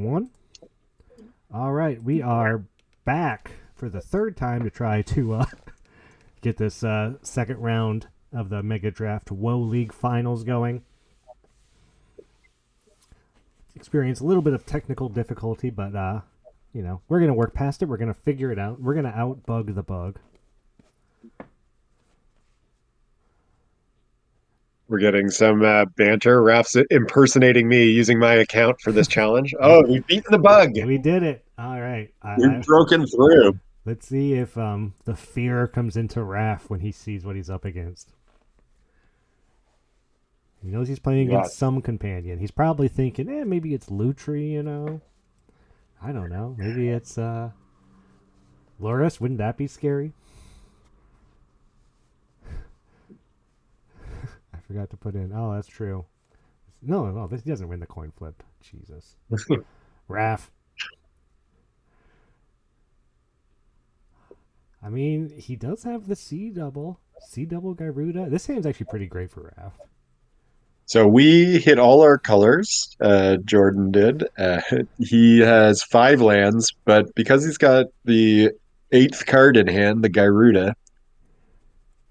1. All right, we are back for the third time to try to get this second round of the Megadraft Woe League Finals going. Experience a little bit of technical difficulty, but we're gonna work past it. We're gonna figure it out. We're gonna outbug the bug. We're getting some banter. Raf's impersonating me using my account for this challenge. Oh, we've beaten the bug. We did it. All right. We've broken through. Let's see if the fear comes into Raf when he sees what he's up against. He knows he's playing against some companion. He's probably thinking, maybe it's Lutri, I don't know. Maybe it's Loris. Wouldn't that be scary? I forgot to put in. Oh, that's true. No, this doesn't win the coin flip. Jesus. Raf. I mean, he does have the C double. C double Garuda. This hand's actually pretty great for Raf. So we hit all our colors. Jordan did. He has 5 lands, but because he's got the 8th card in hand, the Garuda.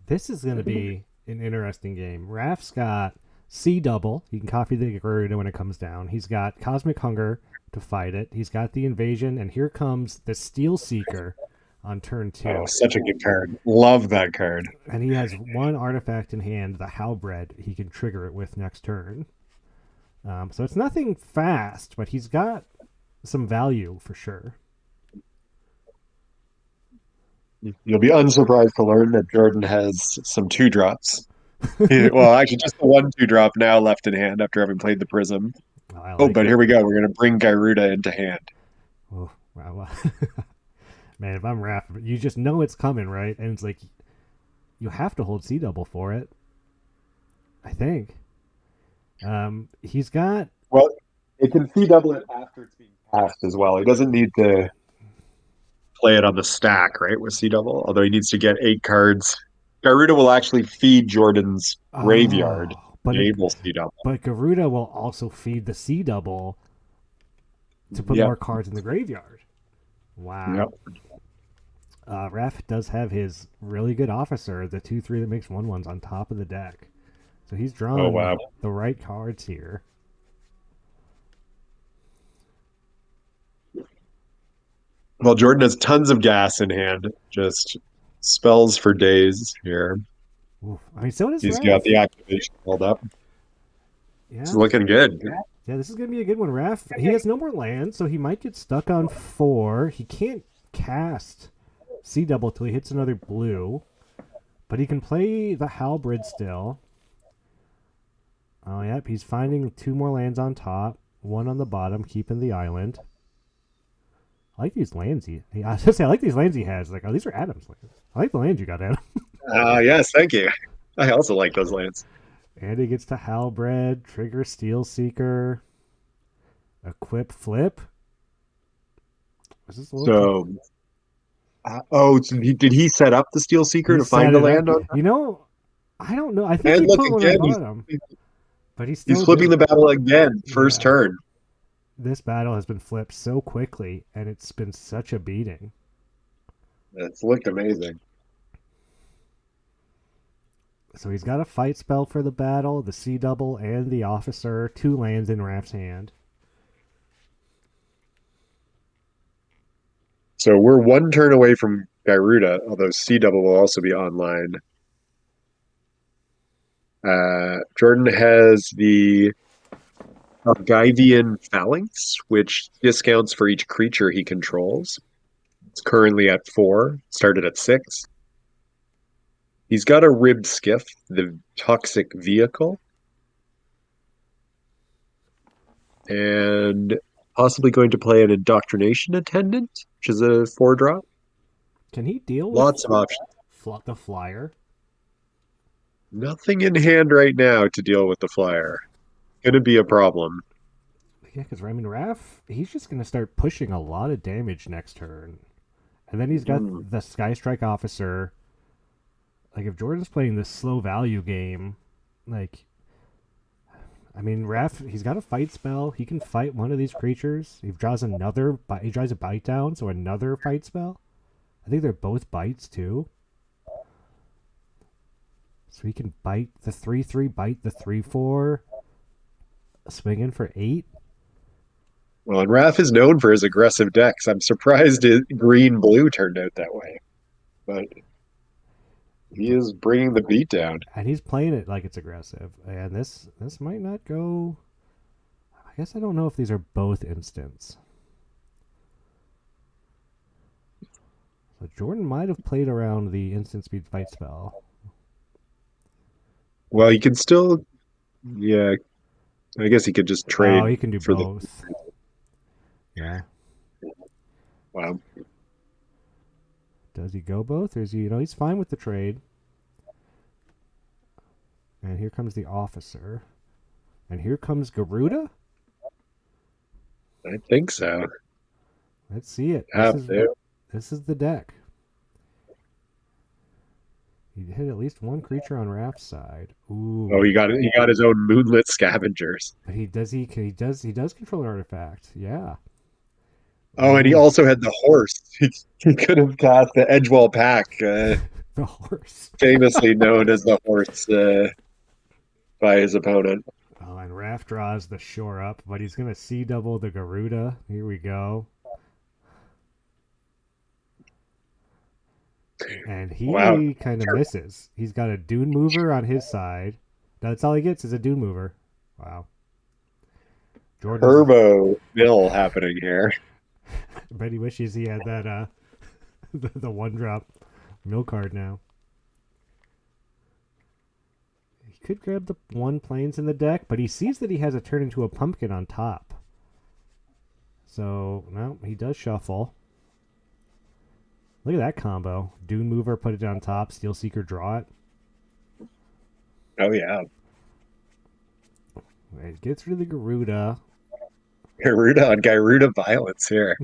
This is going to be an interesting game. Raf's got C double. He can copy the Garuda when it comes down. He's got Cosmic Hunger to fight it. He's got the Invasion, and here comes the Steel Seeker on turn 2. Oh, such a good card. Love that card. And he has 1 artifact in hand, the Halberd. He can trigger it with next turn. So it's nothing fast, but he's got some value for sure. You'll be unsurprised to learn that Jordan has some 2-drops. Well, actually, just the 1 2-drop now left in hand after having played the Prism. But here we go. We're going to bring Garuda into hand. Oh, wow. Man, if I'm Raf, you just know it's coming, right? And it's like, you have to hold C double for it. I think. He's got... Well, it can C double it after it's being cast as well. He doesn't need to play it on the stack, right, with C double, although he needs to get 8 cards. Garuda will actually feed Jordan's graveyard. Enable C double. But Garuda will also feed the C double to put more cards in the graveyard. Wow. Yep. Raf does have his really good officer, the 2/3 that makes 1/1s on top of the deck. So he's drawn the right cards here. Well, Jordan has tons of gas in hand. Just spells for days here. Oof. I mean, so does He's Raf. got the activation held up. Yeah. It's looking good. Yeah, this is going to be a good one. Raf, he has no more land, so he might get stuck on 4. He can't cast C double till he hits another blue, but he can play the Halberd still. Oh, yep, he's finding 2 more lands on top, 1 on the bottom, keeping the island. I like these lands I was gonna say, I like these lands he has. Like, these are Adam's lands. I like the lands you got, Adam. Yes, thank you. I also like those lands. And he gets to Halberd, trigger Steel Seeker, equip Flip. So did he set up the Steel Seeker to find the land? I don't know. I think he put one on bottom. But he's flipping the battle again, first turn. This battle has been flipped so quickly, and it's been such a beating. It's looked amazing. So he's got a fight spell for the battle, the C double, and the officer. 2 lands in Raf's hand. So we're 1 turn away from Garuda, although C double will also be online. Jordan has the Argivian Phalanx, which discounts for each creature he controls. It's currently at 4, started at 6. He's got a ribbed skiff, the Toxic Vehicle, and possibly going to play an Indoctrination Attendant, which is a 4-drop. Can he deal with lots of options? The flyer? Nothing in hand right now to deal with the flyer. Gonna be a problem. Yeah, because I mean, Raf, he's just gonna start pushing a lot of damage next turn, and then he's got the Sky Strike Officer. Like, if Jordan's playing this slow value game, like, I mean, Raph, he's got a fight spell. He can fight one of these creatures. He draws another. He draws a bite down, so another fight spell. I think they're both bites too. So he can bite the 3/3, bite the 3/4, swing in for 8. Well, and Raph is known for his aggressive decks. I'm surprised green blue turned out that way, but he is bringing the beat down. And he's playing it like it's aggressive. And this might not go. I guess I don't know if these are both instants. So Jordan might have played around the instant speed fight spell. Well, he can still, yeah. I guess he could just Oh, trade he can do for the. both. Yeah. Wow. Does he go both? Or is he, he's fine with the trade. And here comes the officer. And here comes Garuda? I think so. Let's see it. Have to. This is the deck. He hit at least one creature on Raph's side. Ooh. Oh, he got his own moonlit scavengers. But he does control an artifact. Yeah. Oh, and he Ooh. also had the horse. He could have cast the Edgewall Pack, The horse. famously known as the horse by his opponent. Oh, and Raph draws the shore up, but he's gonna see double the Garuda. Here we go. And he Wow. kind of misses. He's got a Dune Mover on his side. That's all he gets is a Dune Mover. Wow. Jordan's, Turbo mill happening here. I bet he wishes he had that the one drop mill card now. He could grab the one planes in the deck, but he sees that he has a turn into a pumpkin on top. So, no, he does shuffle. Look at that combo. Dune Mover, put it on top. Steel Seeker, draw it. Oh yeah. It gets rid of the Garuda. Garuda on Garuda violence here.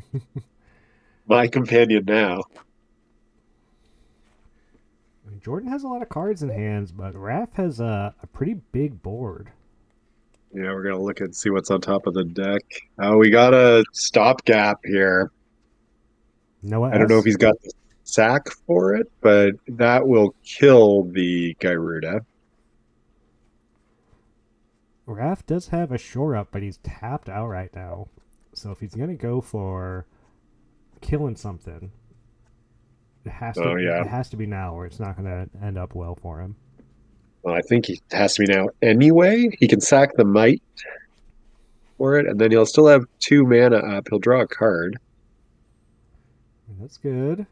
My companion now. I mean, Jordan has a lot of cards in hands, but Raph has a pretty big board. Yeah, we're gonna look and see what's on top of the deck. Oh, we got a stopgap here. Noah I don't know if S. he's got the sack for it, but that will kill the Garuda. Raph does have a shore up, but he's tapped out right now. So if he's gonna go for killing something, Oh yeah. it has to be now, or it's not gonna end up well for him. Well, I think he has to be now anyway. He can sack the Might for it, and then he'll still have 2 mana up. He'll draw a card. That's good.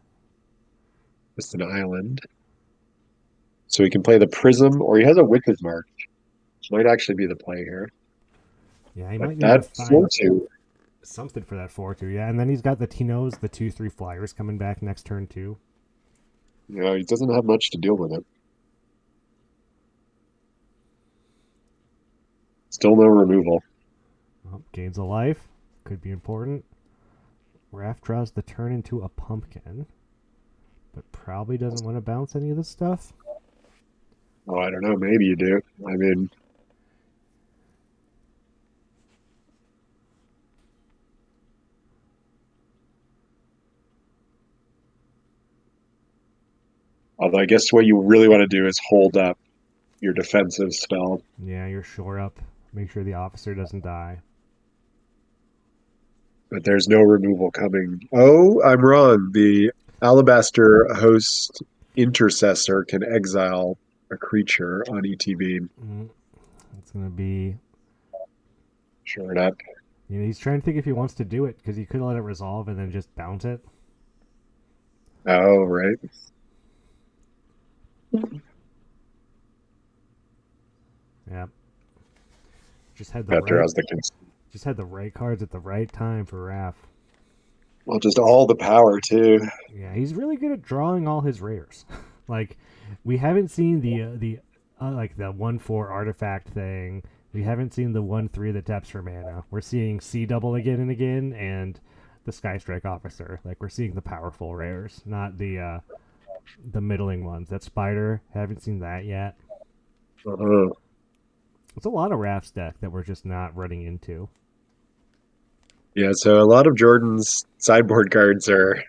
Just an island. So he can play the Prism, or he has a Witch's Mark. Might actually be the play here. Yeah, he But might need to that find 4/2. something for that 4/2. Yeah, and then he's got he knows the 2/3 flyers coming back next turn too. You know, he doesn't have much to deal with it. Still no removal. Well, gains a life could be important. Raph draws the turn into a pumpkin, but probably doesn't want to bounce any of this stuff. Oh, I don't know. Maybe you do. I mean, although I guess what you really want to do is hold up your defensive spell. Yeah, you're shore up. Make sure the officer doesn't die. But there's no removal coming. Oh, I'm wrong. The Alabaster Host Intercessor can exile a creature on ETB. It's gonna be. Sure it up. He's trying to think if he wants to do it because he could let it resolve and then just bounce it. Oh, right. Yeah. Just had Better as the just had the right cards at the right time for Raph. well, just all the power too. Yeah, he's really good at drawing all his rares. Like, we haven't seen the like the 1/4 artifact thing. We haven't seen the 1/3 that taps for mana. We're seeing C double again and again, and the Sky Strike Officer. Like, we're seeing the powerful rares, not the middling ones. That Spider, haven't seen that yet. Uh-huh. It's a lot of Raph's deck that we're just not running into. Yeah, so a lot of Jordan's sideboard cards are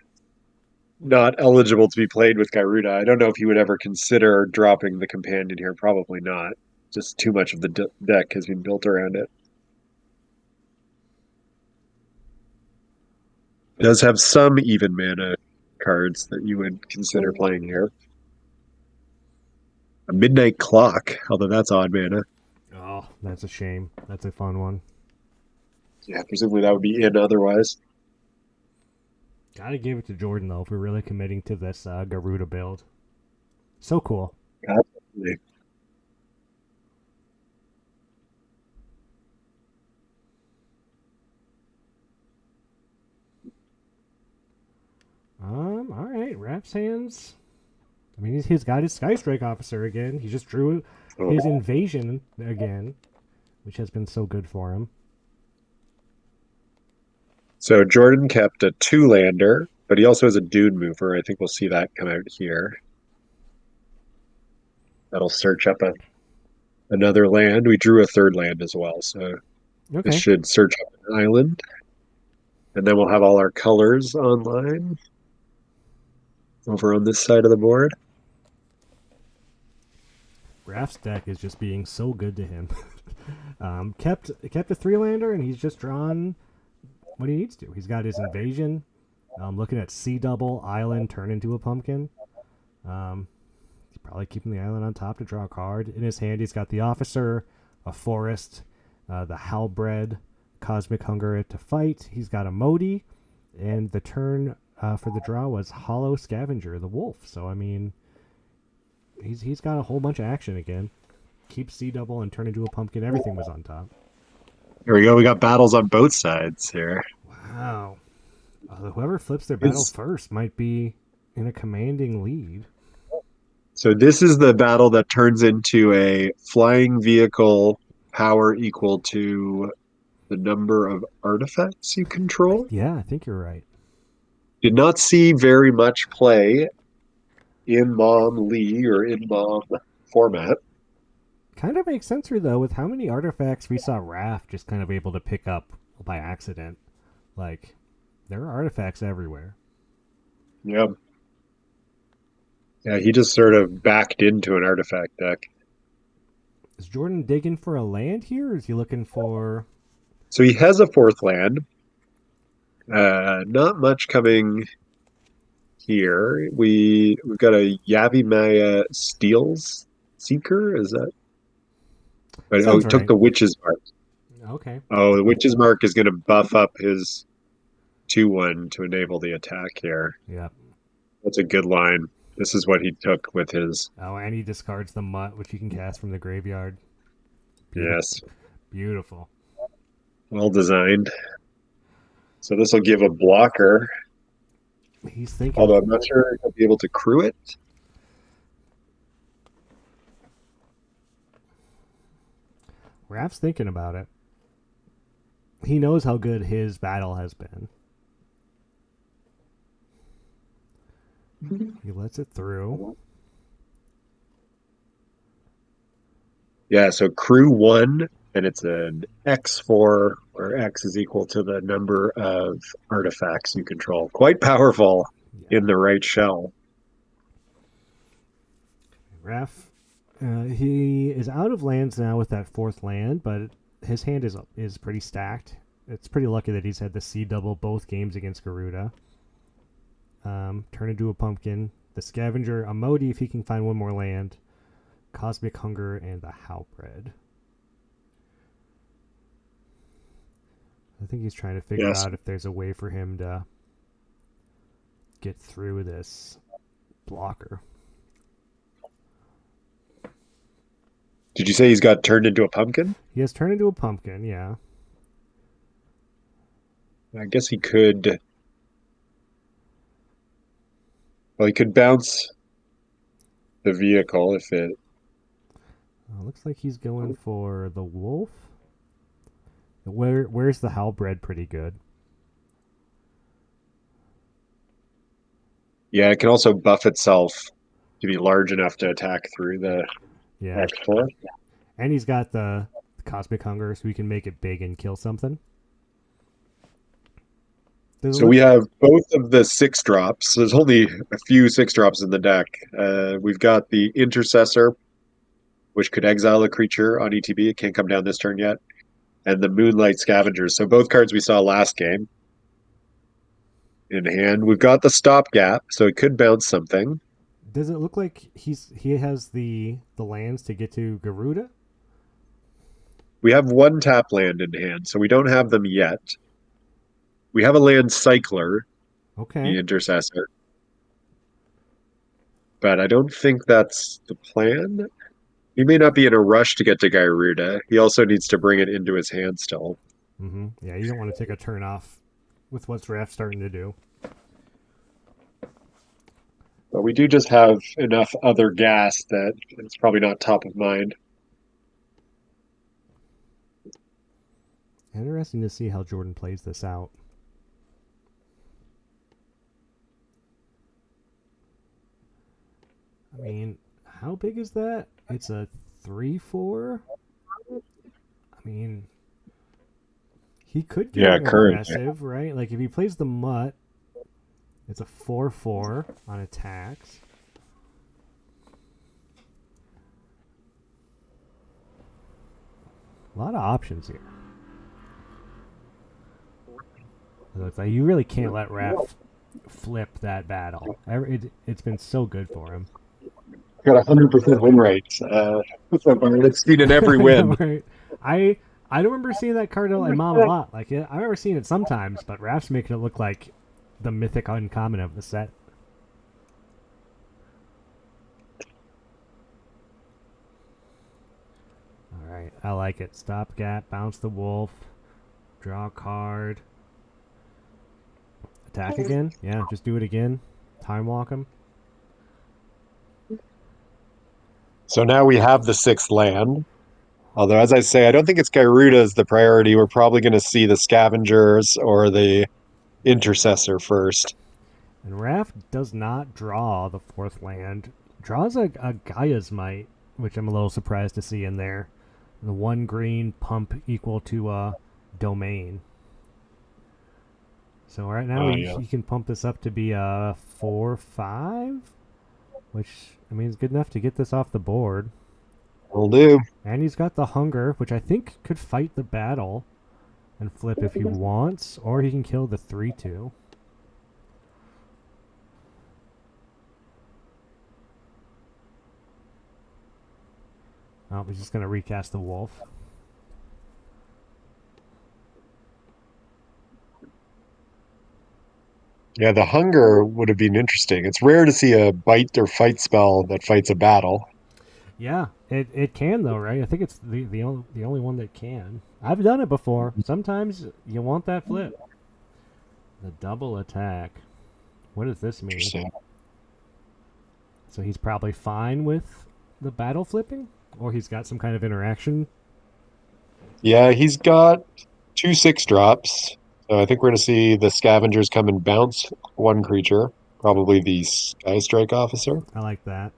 not eligible to be played with Garuda. I don't know if he would ever consider dropping the companion here. Probably not. Just too much of the deck has been built around it. It does have some even mana cards that you would consider playing here. A Midnight Clock, although that's odd mana. Oh, that's a shame. That's a fun one. Yeah, presumably that would be in otherwise. Gotta give it to Jordan though for really committing to this Garuda build. So cool. Absolutely. All right, Raph's hands. I mean, he's got his Skystrike officer again. He just drew Oh. his invasion again, which has been so good for him. So Jordan kept a two-lander, but he also has a Dune Mover. I think we'll see that come out here. That'll search up another land. We drew a third land as well, so this Okay. should search up an island. And then we'll have all our colors online over on this side of the board. Raph's deck is just being so good to him. Kept a three lander, and he's just drawn what he needs to. He's got his invasion. Looking at sea double island turn into a pumpkin. He's probably keeping the island on top to draw a card. In his hand, he's got the officer, a forest, the halberd, cosmic hunger to fight. He's got a Modi, and the turn for the draw was hollow scavenger, the wolf. So I mean, he's got a whole bunch of action again. Keep sea double and turn into a pumpkin. Everything was on top. Here we go. We got battles on both sides here. Wow. Whoever flips their battle It's, first might be in a commanding lead. so this is the battle that turns into a flying vehicle power equal to the number of artifacts you control. Yeah, I think you're right. Did not see very much play in Mom Lee or in Mom format. Kind of makes sense here, though, with how many artifacts we saw Raph just kind of able to pick up by accident. Like, there are artifacts everywhere. Yeah. Yeah, he just sort of backed into an artifact deck. Is Jordan digging for a land here, or is he looking for... So he has a fourth land. Not much coming here. We've got a Yavi Maya Steels Seeker. Is that? But oh, Sounds he took right. the Witch's Mark. Okay. Oh, the Witch's Mark is going to buff up his 2/1 to enable the attack here. Yeah. That's a good line. This is what he took with his. Oh, and he discards the Mutt, which you can cast from the graveyard. Beautiful. Yes, Beautiful. well designed. So this will give a blocker, He's thinking... although I'm not sure he'll be able to crew it. Raph's thinking about it. He knows how good his battle has been. He lets it through. Yeah, so crew 1, and it's an X4, where X is equal to the number of artifacts you control. Quite powerful Yeah. in the right shell. Raph, he is out of lands now with that fourth land, but his hand is pretty stacked. It's pretty lucky that he's had the C double both games against Garuda. Turn into a pumpkin. The scavenger, a Modi if he can find one more land. Cosmic Hunger, and the Halberd. I think he's trying to figure Yes. out if there's a way for him to get through this blocker. Did you say he's got turned into a pumpkin? He has turned into a pumpkin, yeah. I guess he could. Well, he could bounce the vehicle if it. Looks like he's going for the wolf. Where's the halberd pretty good? Yeah, it can also buff itself to be large enough to attack through the Yeah. X4. And he's got the Cosmic Hunger, so we can make it big and kill something. Does it So we look? have both of the six drops. There's only a few six drops in the deck. We've got the Intercessor, which could exile a creature on ETB. It can't come down this turn yet. And the Moonlight Scavengers. So both cards we saw last game in hand. We've got the Stopgap, so it could bounce something. Does it look like he has the lands to get to Garuda? We have one tap land in hand, so we don't have them yet. We have a land cycler, the Okay. Intercessor, but I don't think that's the plan. He may not be in a rush to get to Gyruda. He also needs to bring it into his hand still. Yeah, you don't want to take a turn off with what's Raf starting to do. But we do just have enough other gas that it's probably not top of mind. Interesting to see how Jordan plays this out. I mean, how big is that? It's a 3/4. I mean, he could Yeah, go currently. aggressive, right? Like if he plays the Mutt, it's a 4/4 on attacks. A lot of options here. It's like you really can't let Raf flip that battle. It's been so good for him. Got 100% win rate. It's seen in every I know, win. right? I I don't remember seeing that card in Mom a lot. Like I remember seeing it sometimes, but Raf's making it look like the mythic uncommon of the set. All right, I like it. Stopgap, bounce the wolf, draw a card, attack again. Yeah, just do it again. Time walk him. So now we have the sixth land. Although, as I say, I don't think it's Gyruda as the priority. We're probably going to see the Scavengers or the Intercessor first. And Raf does not draw the fourth land. Draws a Gaia's Might, which I'm a little surprised to see in there. The one green pump equal to a domain. So right now Oh, yeah. he can pump this up to be a 4/5, which I mean is good enough to get this off the board. Will do. And he's got the hunger, which I think could fight the battle and flip if he wants, or he can kill the 3/2. Oh, he's just gonna recast the wolf. Yeah, the Hunger would have been interesting. It's rare to see a bite or fight spell that fights a battle. Yeah, it can though, right? I think it's the only one that can. I've done it before. Sometimes you want that flip. The double attack. What does this mean? Interesting. So he's probably fine with the battle flipping, or he's got some kind of interaction. Yeah, he's got two six drops. So I think we're going to see the Scavengers come and bounce one creature, probably the Sky Strike Officer. I like that.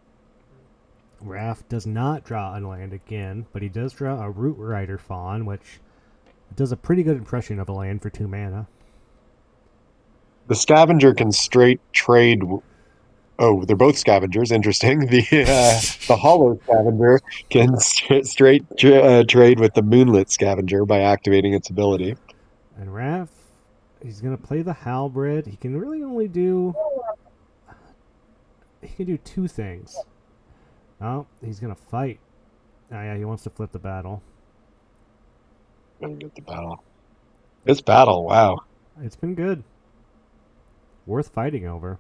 Raf does not draw a land again, but he does draw a Root Rider Fawn, which does a pretty good impression of a land for 2 mana. The Scavenger can straight trade. Oh, they're both Scavengers. Interesting. The Hollow Scavenger can trade with the Moonlit Scavenger by activating its ability. And Raf, he's gonna play the Halberd. He can really only do two things. Oh, he's gonna fight. Oh yeah, he wants to flip the battle. Gonna get the battle. This battle, wow. It's been good. Worth fighting over.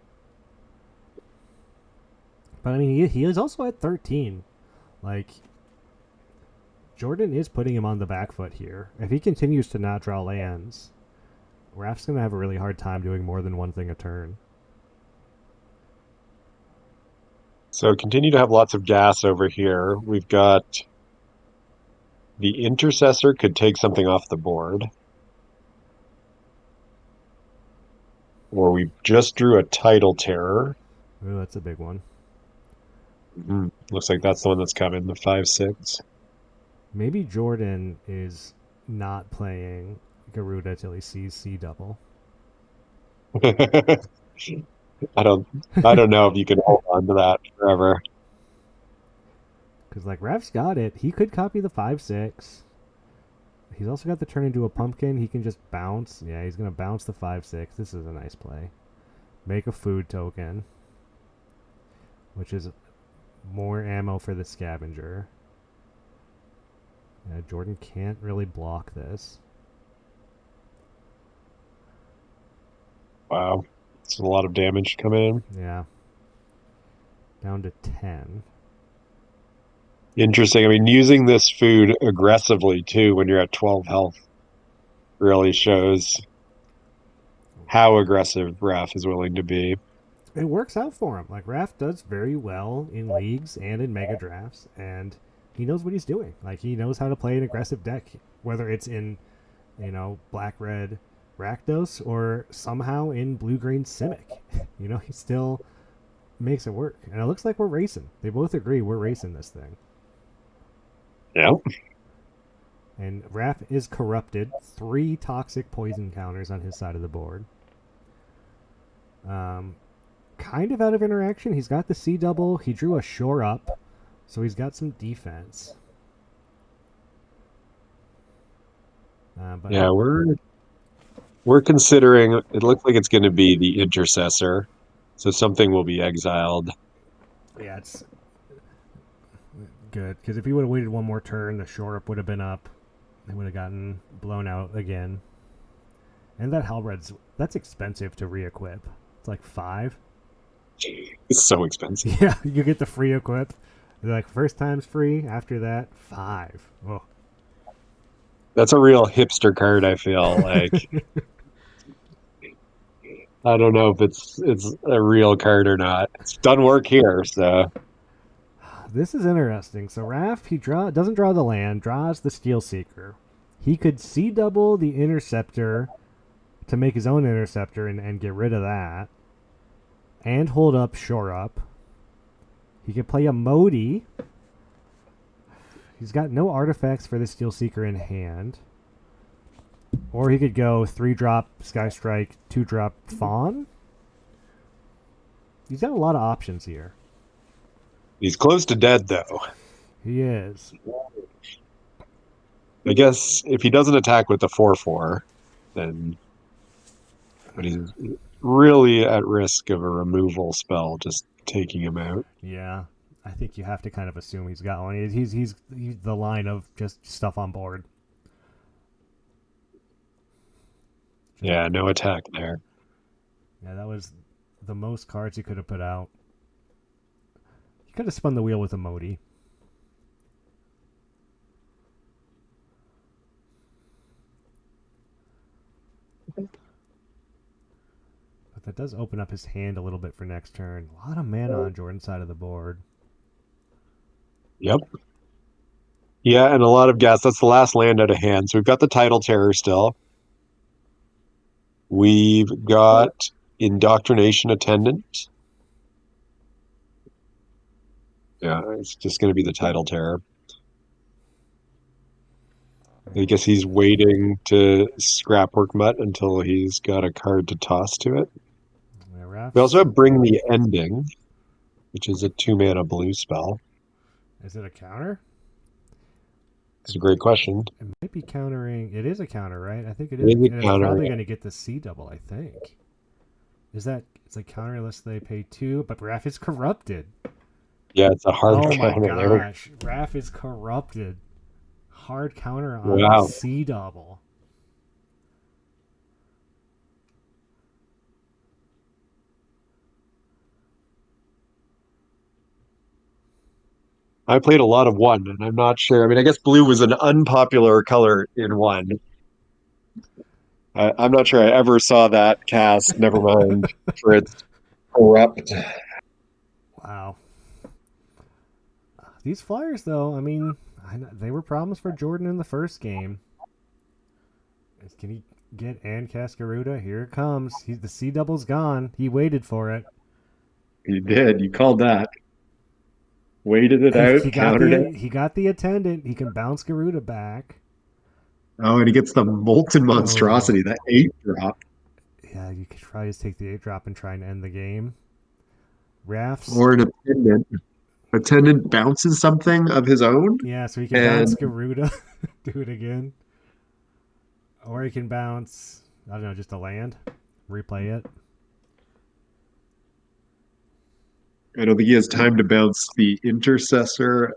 But I mean, he is also at 13. Like, Jordan is putting him on the back foot here. If he continues to not draw lands, Raf's going to have a really hard time doing more than one thing a turn. So continue to have lots of gas over here. We've got the Intercessor could take something off the board. Or we just drew a Tidal Terror. Ooh, that's a big one. Looks like that's the one that's coming, the 5/6. Maybe Jordan is not playing Garuda till he sees C double. I don't I don't know if you can hold on to that forever. Because, like, Raf's got it. He could copy the 5/6. He's also got the turn into a pumpkin. He can just bounce. Yeah, he's going to bounce the 5/6. This is a nice play. Make a food token, which is more ammo for the scavenger. Yeah, Jordan can't really block this. Wow. It's a lot of damage coming in. Yeah. Down to 10. Interesting. I mean, using this food aggressively too when you're at 12 health really shows how aggressive Raph is willing to be. It works out for him. Like, Raph does very well in leagues and in mega drafts, and he knows what he's doing. Like, he knows how to play an aggressive deck, whether it's in, black red Rakdos or somehow in blue green Simic. He still makes it work. And it looks like we're racing. They both agree we're racing this thing. Yeah. And Raph is corrupted. 3 toxic poison counters on his side of the board. Kind of out of interaction. He's got the C double. He drew a shore up, so he's got some defense. But Yeah, we're considering it looks like it's going to be the intercessor. So something will be exiled. yeah, it's good because if he would have waited one more turn, the shore up would have been up. They would have gotten blown out again. And that that's expensive to re-equip. It's like 5. It's so expensive. Yeah, you get the free equip. Like, first time's free. After that, 5. Oh. That's a real hipster card, I feel like. I don't know if it's a real card or not. It's done work here, so This is interesting. So Raph, he doesn't draw the land, draws the Steel Seeker. He could C double the Interceptor to make his own Interceptor and get rid of that. And hold up Shore Up. He could play a Modi. He's got no artifacts for the Steel Seeker in hand. Or he could go 3-drop Sky Strike, 2-drop Fawn. He's got a lot of options here. he's close to dead though. He is. I guess if he doesn't attack with the 4/4, then but he's really at risk of a removal spell just taking him out. Yeah. I think you have to kind of assume he's got one. He's the line of just stuff on board. Yeah, no attack there. Yeah, that was the most cards he could have put out. He could have spun the wheel with a Modi. But that does open up his hand a little bit for next turn. A lot of mana on Jordan's side of the board. Yep. Yeah, and a lot of gas. That's the last land out of hand. So we've got the Title Terror still. We've got Indoctrination Attendant. Yeah, it's just going to be the Title Terror. I guess he's waiting to scrap Work Mutt until he's got a card to toss to it. Yeah, We also have Bring the Ending, which is a 2-mana blue spell. Is it a counter? It's a great question. It might be countering. It is a counter, right? I think it It is. is a And it's counter. probably going to get the C double, I think. It's a counter unless they pay 2, but Raph is corrupted. Yeah, it's a hard Oh my counter. gosh. Raph is corrupted. Hard counter on Wow. C double. I played a lot of 1, and I'm not sure. I mean, I guess blue was an unpopular color in 1. I'm not sure I ever saw that cast, never mind for its corrupt. Wow. These flyers, though, I mean, they were problems for Jordan in the first game. Can he get and cast Garuda? Here it comes. The C double's gone. He waited for it. You did. You called that. Waited it He, out, he got countered it. the attendant. He can bounce Garuda back. Oh, and he gets the molten Oh, monstrosity, that 8 drop. yeah. You could probably just take the 8 drop and try and end the game. Rafts. Or an attendant. Attendant bounces something of his own, Yeah, so he can bounce and Garuda. Do it again. Or he can bounce, I don't know, just a land. Replay it. I don't think he has time to bounce the intercessor,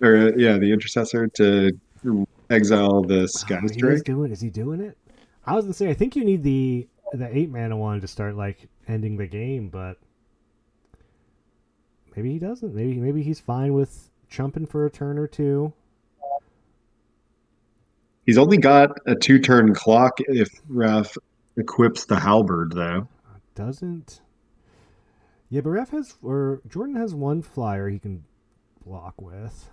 or yeah, the intercessor to exile the sky Oh, he is strike. doing. Is he doing it? I was gonna say. I think you need the 8 mana one to start like ending the game, but maybe he doesn't. Maybe he's fine with chumping for a turn or two. He's only got a 2 turn clock if Raf equips the halberd, though. Doesn't. Yeah, but Ref has or Jordan has one flyer he can block with.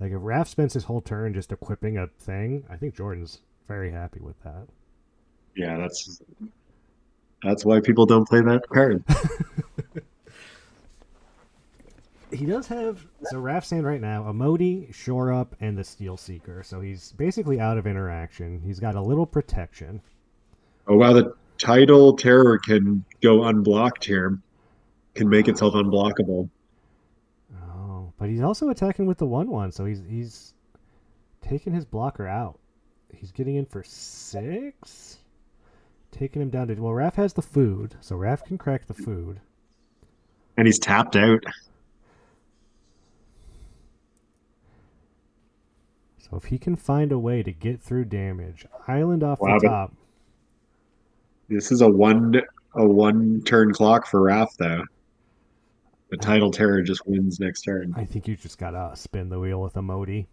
Like if Raf spends his whole turn just equipping a thing, I think Jordan's very happy with that. Yeah, that's why people don't play that card. He does have so Raf's hand right now, a Modi, Shore Up, and the Steel Seeker. So he's basically out of interaction. He's got a little protection. Oh wow, the tidal terror can go unblocked here, can make itself unblockable. Oh, but he's also attacking with the 1/1, so he's taking his blocker out. He's getting in for 6, taking him down to well. Raf has the food, so Raf can crack the food. And he's tapped out. So if he can find a way to get through damage, island off the Wow, but top. this is a one turn clock for Raf though. The I, tidal terror just wins next turn. I think you just gotta spin the wheel with a Modi.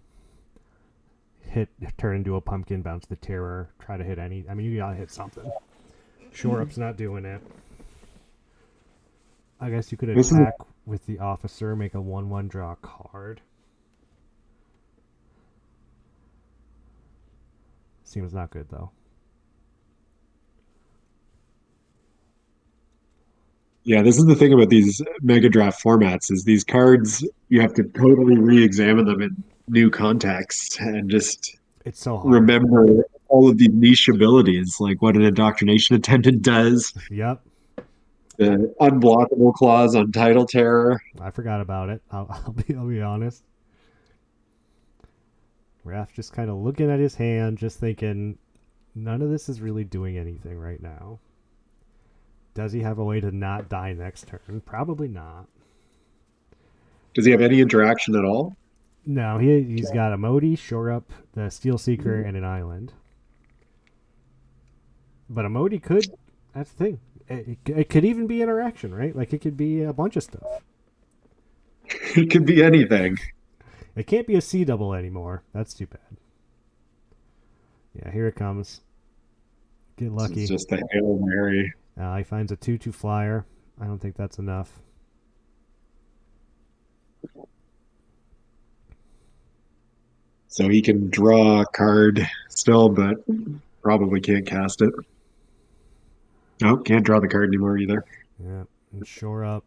Hit, turn into a pumpkin, bounce the terror, try to hit any. I mean, you gotta hit something. Shore Up's not doing it. I guess you could This is attack with the officer, make a 1/1 draw card. Seems not good though. Yeah, this is the thing about these Megadraft formats is these cards you have to totally re-examine them in new contexts and just It's so hard. remember all of these niche abilities, like what an indoctrination attendant does, Yep, the unblockable clause on title terror. I forgot about it. I'll be honest. Raph just kind of looking at his hand, just thinking, none of this is really doing anything right now. Does he have a way to not die next turn? Probably not. Does he have any interaction at all? No, he's got a Modi, Shore Up, the Steel Seeker, and an island. But a Modi could. That's the thing. It could even be interaction, right? Like it could be a bunch of stuff. It could be anything. It can't be a C double anymore. That's too bad. Yeah, here it comes. Get This is lucky. just a Hail Mary. He finds a 2/2 flyer. I don't think that's enough. So he can draw a card still, but probably can't cast it. No, can't draw the card anymore either. Yeah, and Shore Up.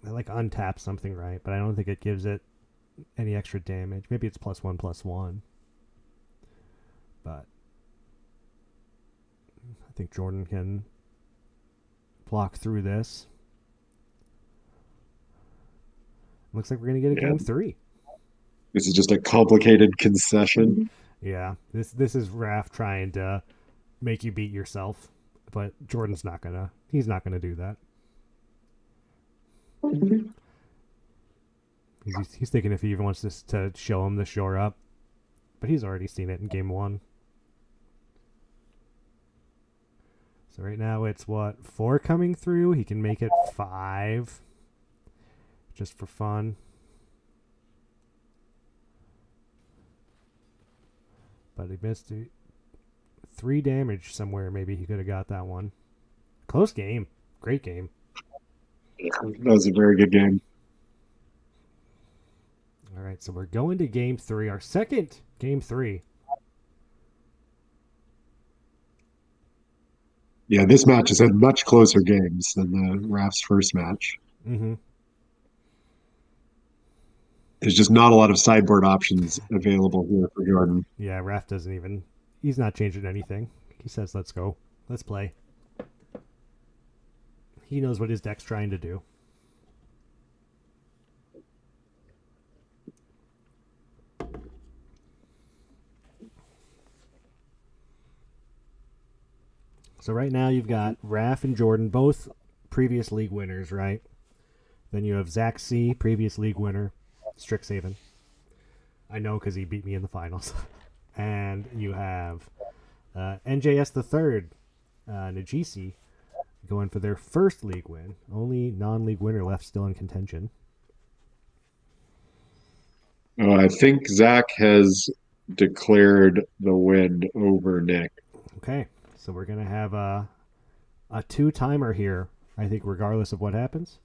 I like untap something right, but I don't think it gives it any extra damage. Maybe it's +1/+1. But I think Jordan can block through this. Looks like we're gonna get a Yeah, game 3. this is just a complicated concession. Yeah, this is Raph trying to make you beat yourself, but Jordan's not gonna. He's not gonna do that. He's thinking if he even wants this to show him the Shore Up, but he's already seen it in game 1. So right now it's what 4 coming through. He can make it 5, just for fun. But he missed 3 damage somewhere. Maybe he could have got that one. Close game. Great game. That was a very good game. All right, so we're going to game 3. Our second game 3. Yeah, this match has had much closer games than the Raf's first match. Mm-hmm. there's just not a lot of sideboard options available here for Jordan. Yeah, Raph doesn't even. He's not changing anything. He says, "Let's go, let's play." He knows what his deck's trying to do. So right now you've got Raph and Jordan, both previous league winners, right? Then you have Zach C, previous league winner, Strixhaven. I know because he beat me in the finals. And you have NJS the third, Najisi, going for their first league win. Only non-league winner left still in contention. I think Zach has declared the win over Nick. Okay, so we're gonna have a two-timer here. I think regardless of what happens.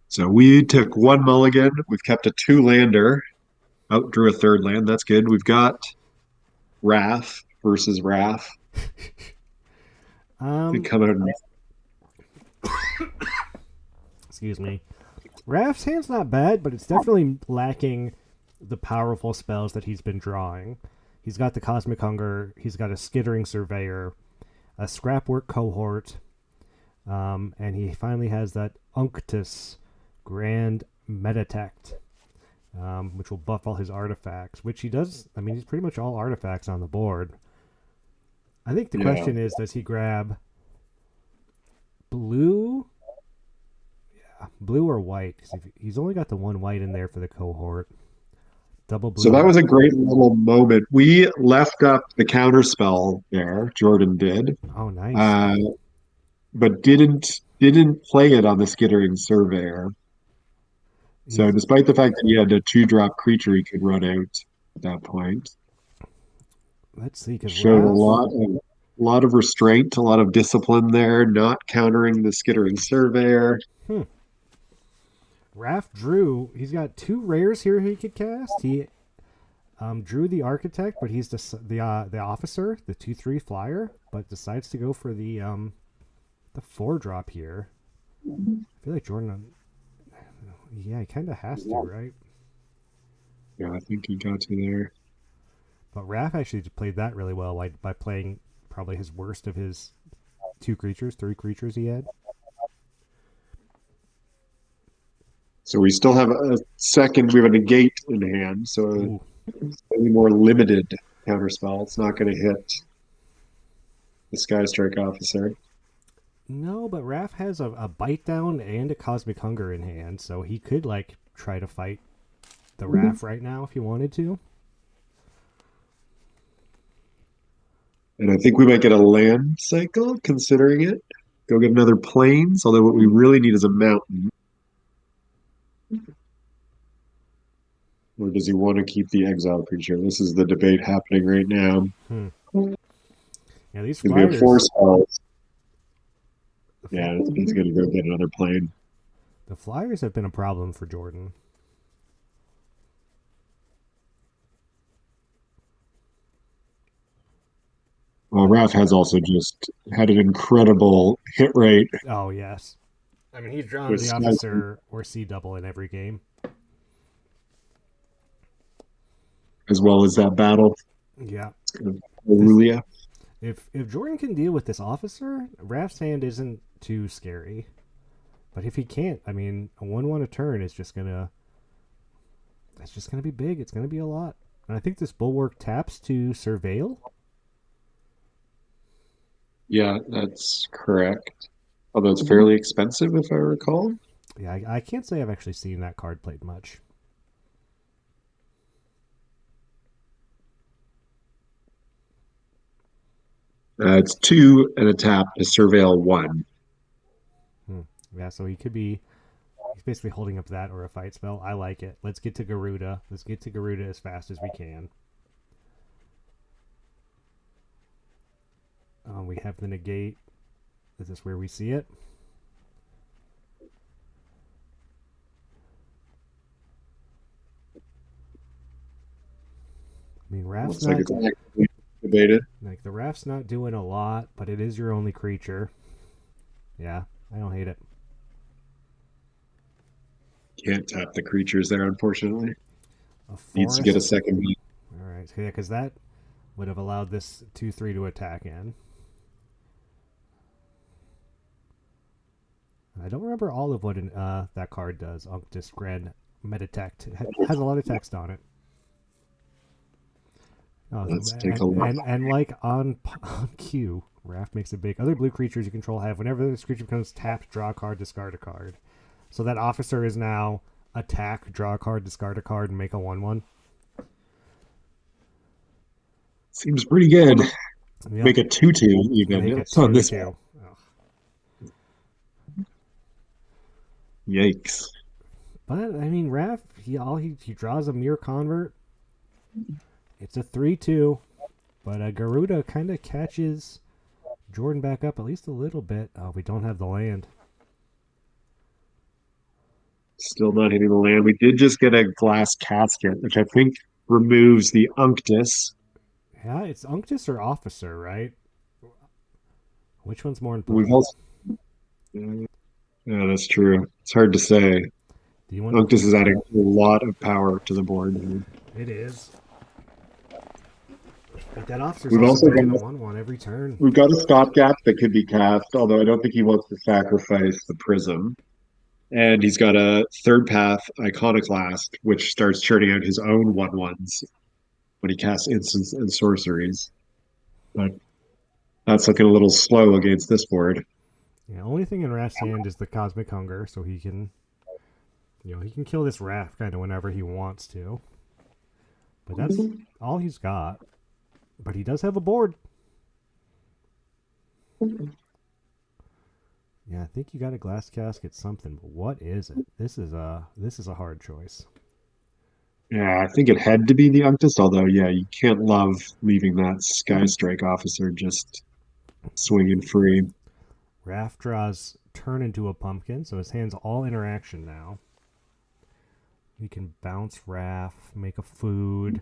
So we took one mulligan. We've kept a two-lander. Out drew a third land. That's good. We've got Raph versus Raph. They come out and Excuse me. Raph's hand's not bad, but it's definitely lacking the powerful spells that he's been drawing. He's got the Cosmic Hunger. He's got a Skittering Surveyor, a Scrapwork Cohort, and he finally has that Unctus Grand Metatect, which will buff all his artifacts, which he does. I mean, he's pretty much all artifacts on the board. I think the question is, does he grab blue? Yeah, blue or white? Because he's only got the one white in there for the cohort. Double blue. So that was a great little moment. We left up the counter spell there. Jordan did, Oh, nice. but didn't play it on the Skittering Surveyor. So He's, despite the fact that he had a 2-drop creature he could run out at that point, let's see, because showed Raph. a lot of restraint, a lot of discipline there, not countering the Skittering Surveyor. Hmm. Raph drew. He's got two rares here he could cast. He drew the Architect, but he's the officer, the 2/3 flyer, but decides to go for the 4-drop here. I feel like Jordan. Yeah, he kind of has to, right? Yeah, I think he got to there. But Raph actually played that really well by playing probably his worst of his 3 creatures he had. So we still have a second. We have a negate in hand, so Ooh. a slightly more limited counterspell. It's not going to hit the Sky Strike Officer. No, but Raph has a bite down and a Cosmic Hunger in hand, so he could like try to fight the Raph right now if he wanted to. And I think we might get a land cycle, considering it. Go get another plains, although what we really need is a mountain. Or does he want to keep the exile creature? This is the debate happening right now. Yeah, these It's going to be a 4 flyers. spells. Yeah, he's going to go get another plane. The flyers have been a problem for Jordan. Well, Raph has also just had an incredible hit rate Oh yes, I mean he's drawn with the Sky. officer or C double in every game. As well as that battle. Yeah. Aurelia. If Jordan can deal with this officer, Raph's hand isn't too scary. But if he can't, I mean, a 1/1 a turn is just gonna. It's just gonna be big. It's gonna be a lot. And I think this bulwark taps to surveil. Yeah, that's correct. Although it's fairly expensive, if I recall. Yeah, I can't say I've actually seen that card played much. It's 2 and a tap to surveil 1. Yeah, so he could be. He's basically holding up that or a fight spell. I like it. Let's get to Garuda. Let's get to Garuda as fast as we can. We have the negate. Is this where we see it? I mean, Raph's Looks like not it's actively debated. like the Raph's not doing a lot, but it is your only creature. Yeah, I don't hate it. Can't tap the creatures there, unfortunately. A Needs to get a forest. second. All right, yeah, because that would have allowed this 2/3 to attack in. I don't remember all of what that card does. Unctus Grand Meditect has a lot of text on it. Oh, Let's take a look. and like on cue, Raft makes it big. Other blue creatures you control have whenever this creature becomes tapped, draw a card, discard a card. So that officer is now attack, draw a card, discard a card, and make a 1/1. Seems pretty good. Yep, Make a 2/2 even. make a It's on two this. two. Oh. Yikes. But I mean, Raft he draws a mirror convert. It's a 3/2, but Garuda kind of catches Jordan back up at least a little bit. Oh, we don't have the land. Still not hitting the land. We did just get a glass casket, which I think removes the Unctus. Yeah, it's Unctus or Officer, right? Which one's more We've important? also. Yeah, that's true. It's hard to say. Do you want? Unctus is adding a lot of power to the board. It is. But that officer's We've also also got making a 1/1 every turn. we've got a stopgap that could be cast, although I don't think he wants to sacrifice the prism. And he's got a third path iconoclast, which starts churning out his own 1/1s when he casts instants and sorceries. But that's looking a little slow against this board. Yeah, only thing in Raft's hand is the Cosmic Hunger, so he can, he can kill this Raft kind of whenever he wants to. But that's all he's got. But he does have a board. Yeah, I think you got a glass casket something, but what is it? This is a hard choice. Yeah, I think it had to be the Unctus, although, yeah, you can't love leaving that Sky Strike officer just swinging free. Raft draws turn into a pumpkin, so his hand's all interaction now. He can bounce Raft, make a food,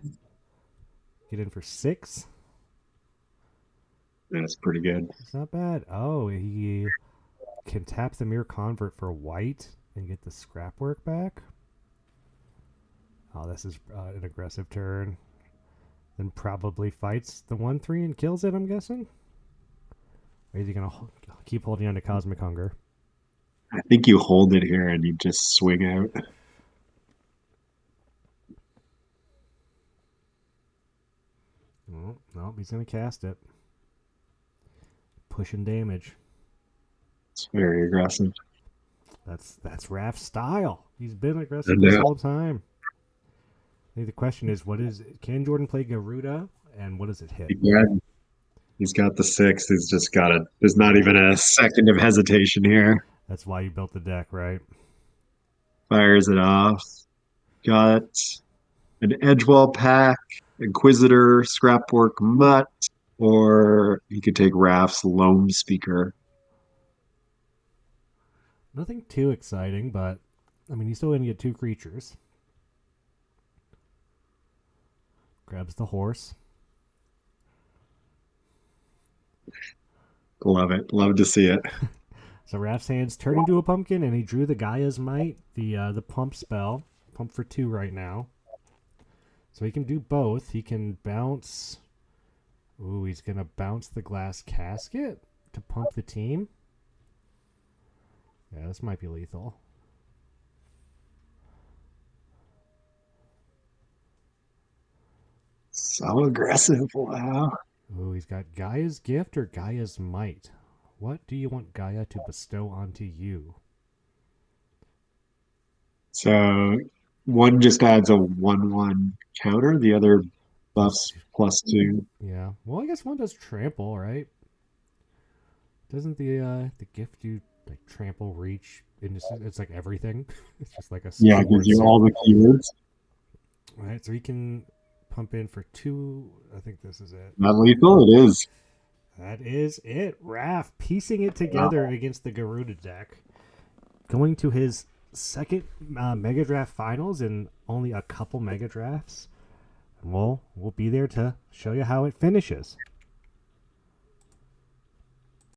get in for 6. That's pretty good. It's not bad. Oh, he can tap the Mirror Convert for white and get the scrapwork back. Oh, this is an aggressive turn. Then probably fights the 1/3 and kills it, I'm guessing? Or is he going to keep holding on to Cosmic Hunger? I think you hold it here and you just swing out. Oh, no, he's going to cast it. Pushing damage. It's very aggressive. That's Raph's style. He's been aggressive And this whole time. I think the question is, can Jordan play Garuda, and what does it hit? yeah, he's got the 6. He's just got it. There's not even a second of hesitation here. That's why you built the deck, right? Fires it off. Got an Edgewall pack, Inquisitor, Scrapwork Mutt, or he could take Raph's Loam Speaker. Nothing too exciting, but I mean, he's still going to get 2 creatures. Grabs the horse. Love it. Love to see it. So Raph's hands turn into a pumpkin, and he drew the Gaia's Might, the pump spell. Pump for 2 right now. So he can do both. He can bounce. Ooh, he's going to bounce the glass casket to pump the team. Yeah, this might be lethal. So aggressive. Wow. Ooh, he's got Gaia's Gift or Gaia's Might. What do you want Gaia to bestow onto you? So one just adds a 1/1 counter, the other buffs +2. Yeah. Well, I guess one does trample, right? Doesn't the gift do like trample, reach? It's like everything. It's just like a Yeah, it gives you all the keywords. Right. So he can pump in for 2. I think this is it. Not lethal, it is. That is it. Raph piecing it together against the Garuda deck. Going to his second Megadraft finals in only a couple Megadrafts. And we'll be there to show you how it finishes.